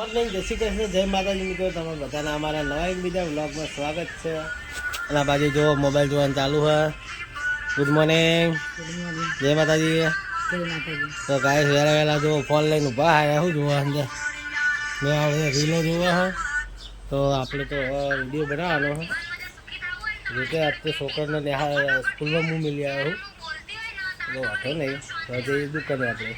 Morning, જય શ્રી કૃષ્ણ, જય માતાજી મિત્રો. તમે બધાના અમારા નવા એક બીજા વ્લોગમાં સ્વાગત છે. અને આ બાજુ જો મોબાઈલ જોવાનું ચાલુ છે. ગુડ મોર્નિંગ, જય માતાજી. તો ગાય વહેલા વહેલા જો ફોન લઈને ઊભા આવ્યા. શું જોવા અંદર મેં હવે રીલો જોવા હા. તો આપણે તો વિડીયો બનાવવાનો હા. જોકે આજ તો છોકરાને લેવા સ્કૂલમાં હું મિલી આવ્યો છું. વાંધો નહીં, તો જઈએ દુકાને આપણે.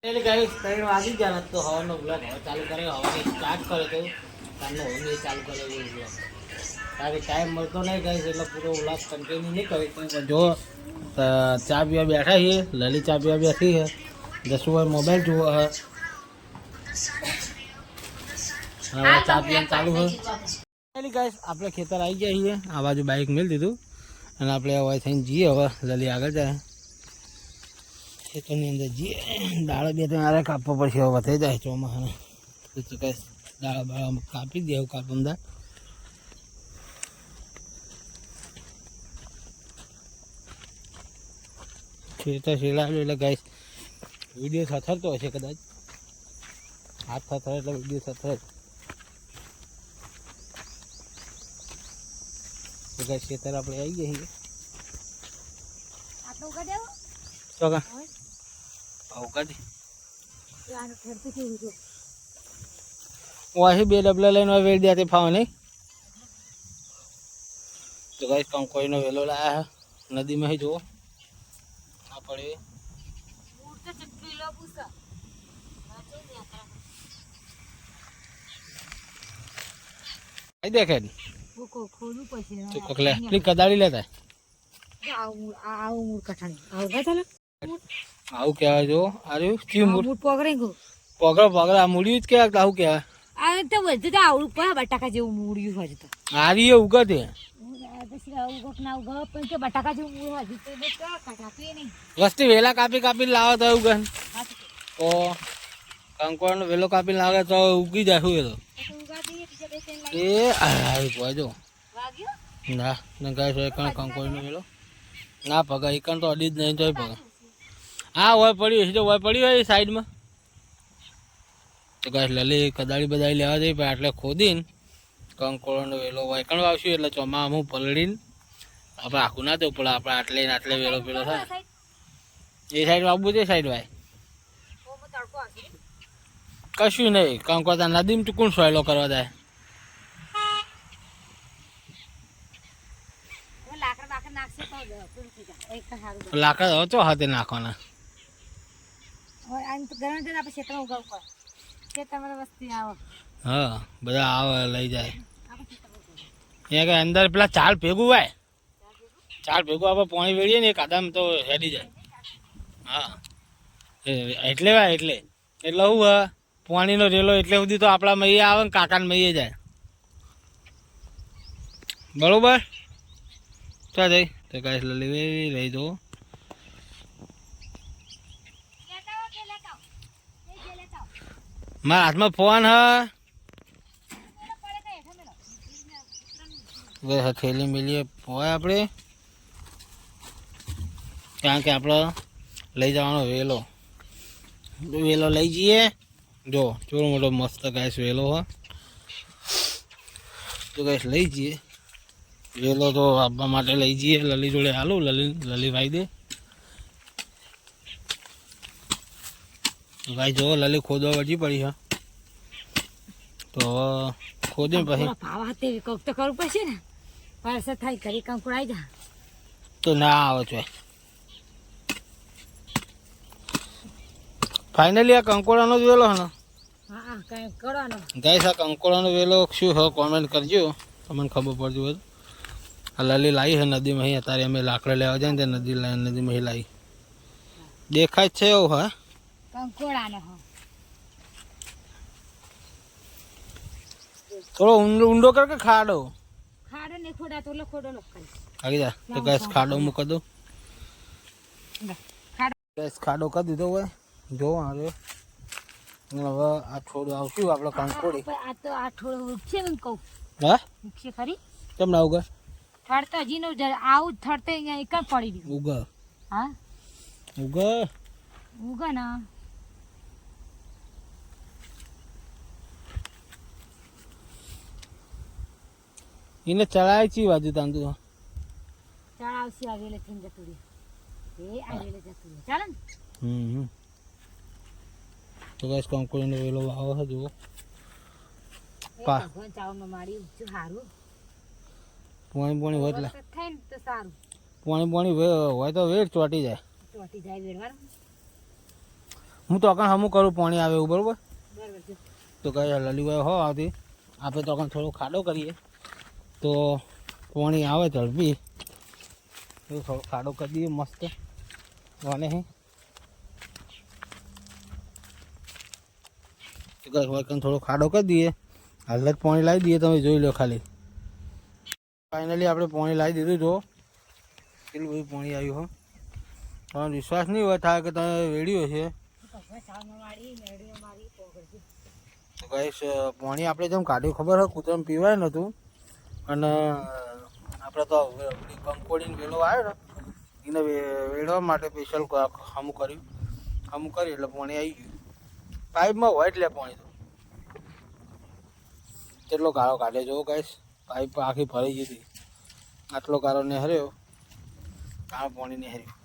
એટલે ગાઈસ 3 વાગી ગયા તો હવાનો બ્લોગ હવે ચાલુ કર્યો. હવાની સ્ટાર્ટ કર્યો તો તારનો હવે ચાલુ કર્યો એ બ્લોગ. તારે ટાઈમ મળતો નહીં ગાઈસ, એટલે પૂરો બ્લોગ કન્ટિન્યુ નહીં કરી. પણ જો ચા પીવા બેઠા છીએ, લલી ચા પીવા બેઠી છે, જસુભાઈ મોબાઈલ જુઓ હવે ચા પીવાનું ચાલુ છે. એટલે ગાઈસ આપણે ખેતર આવી ગયા છીએ. આ બાજુ બાઇક મેળ દીધું અને આપણે હવે થઈને જઈએ. હવે લલી આગળ જાય ખેતરની અંદર જઈએ. દાળો બે ત્રણ આરે કાપવો પડશે, હવે થઈ જાય ચોમાસાને. તો કઈ દાળો બાળો કાપી દે એવું કાપમદાર. ખેતર શેલાવ્યું એટલે ગાઈસ વિડીયો થથરતો હશે કદાચ. હાથ થથર એટલે વિડીયો થથર. તો ગાઈસ ખેતર આપણે આવી ગયા છીએ. ચોકા બે ડબલા લઈને વેળ દે ફાવે નહીં. તો ગાઈસ કંકોઈનો વેલો લાયા નદીમાં જુઓ ના પડે. દેખે કદાળી લેતા આવું કેવાય. જો પગડો પગડો આ મૂળ્યું જ કેવાય. આવું કેવાય બટાકા જેવું મૂળ્યું હોય તો હારી ઉગા તે બટાકા જેવું મૂળ વસ્તી વેલા કાપી કાપી લાવે તો ઉગન. તો કંકોડ વેલો કાપી લાવે તો ઉગી જાય. શું એ તો એ જો ના ગાય કંકોડ નો વેલો ના પગા એકણ તો અડી જ નહીં તો પગા. હા હોય પડ્યું હશે તો હોય પડ્યું હોય સાઈડમાં. તો ગાય લલી કદાળી બદાળી લેવા જઈએ પણ આટલે ખોદીને કંકોળનો વેલો વાયકણ વાવશું એટલે ચોમા હું પલળીને આપણે આખું ના દેવું પડે. આપણે આટલે ને આટલે વેલો પેલો થાય એ સાઈડ વાવવું છે. સાઈડ વાય કશું નહીં. કંકોતા નદીમાં ટૂંકું સોયલો કરવા જાય. લાકડા હવે તો હાથે નાખવાના. હા બધા આવે લઈ જાય. અહીંયા અંદર પેલા ચાલ ભેગું હોય, ચાલ ભેગું આપણે પાણી વેળીએ ને કાદામ તો હેડી જાય. હા એટલે ભાઈ એટલે એટલે શું હોય પાણીનો રેલો એટલે સુધી તો આપણા મૈયે આવે ને કાકાને મૈયે જાય. બરોબર તો જઈ તો કાંઈ લઈ લઈ દો. મારા હાથમાં ફોન થેલી મેલીએ હોય આપણે, કારણ કે આપણે લઈ જવાનો વેલો વેલો લઈ જઈએ. જો ચોરો મોટો મસ્ત ગાઈસ વેલો હોય તો ગાઈસ લઈ જઈએ. વેલો તો આપવા માટે લઈ જઈએ. લલી જોડે હાલું લલી ભાઈ દે. ભાઈ જો લલી ખોદવા વળી પડી છે તો ખોદી પછી તો કરવું પડશે ને. પાછળ થાય કરી કંકુડ આવી જા તો ના આવે છે. ફાઇનલી આ કંકોડાનો જ વેલો ને. હા કઈ કરવાનો ગાઈસ આ કંકોડાનો વેલો શું હોય કોમેન્ટ કરજો, તમને ખબર પડતી હોય. આ લલી લાવી છે નદીમાં. અહીં અત્યારે અમે લાકડા લેવા જાય ને નદીમાં લાવી દેખાય છે એવું. હા કંકોડાનો થોડો ઊંડો કર કે ખાડો ખાડો ને ખોડા તો ખોડો લખાય આવી જા. તો ગેસ ખાડો મૂકી દો. ગેસ ખાડો કરી દીધો હોય. જો હવે આ થોડું આવશું આપણે કંકોડી. આ તો આ થોડું ઉગશે ને કહું. હા ઉગશે ખરી કેમ ના ઉગા? થડતા હજી નો આવું થડતે અહીંયા એક પડી ગયું. ઉગા હા ઉગા ઉગા ના એને ચલાય ચી બાજુ તાંતું ચાલ આવશે આવેલે થઈને જતું રહે એ આવેલે જતું રહે ચાલે ને તો ગાઈસ કંકોડીનો વેલો વાવો છે જુઓ એ ભગવાન ચાવમાં મારી ઊંચું સારું પાણી હોય એટલે વરસાદ થાય ને તો સારું પાણી હોય તો વેડ ચોટી જાય ચોટી જાય વેડવાનું હું તો અકાણ હમું કરું પાણી આવે એવું બરોબર બરાબર છે તો કઈ લલીભાઈ હો આવતી આપણે તો અકાણ થોડો ખાડો કરીએ તો પાણી આવે ઝડપી એવું થોડો ખાડો કરી દઈએ મસ્ત વાને હે તો કઈ હોય થોડો ખાડો કરી દઈએ હાલ જ પાણી લાવી દઈએ તમે જોઈ લો ખાલી ફાઇનલી આપણે પાણી લાવી દીધું જો કેટલું બધું પાણી આવ્યું હો તમારો વિશ્વાસ નહીં હોય થાય કે તમે વેડ્યો છે ભગવાન ચાવમાં મારી મેળીઓ મારી પોગળજી તો ગાઈસ પાણી આપણે જેમ કાઢ્યું ખબર હોય કૂતરાને પીવાય નહોતું અને આપણે તો કંકોડીને વેલો આવ્યો ને એને વેડવા માટે સ્પેશિયલ હમું કર્યું હમું કર્યું એટલે પાણી આવી ગયું પાઇપમાં હોય એટલે પાણી તો કેટલો ગાળો કાઢે જો ગાઈસ પાઇપ આખી ભરી ગઈ હતી આટલો ગાળો નહેર્યો કાં પાણી નહેર્યું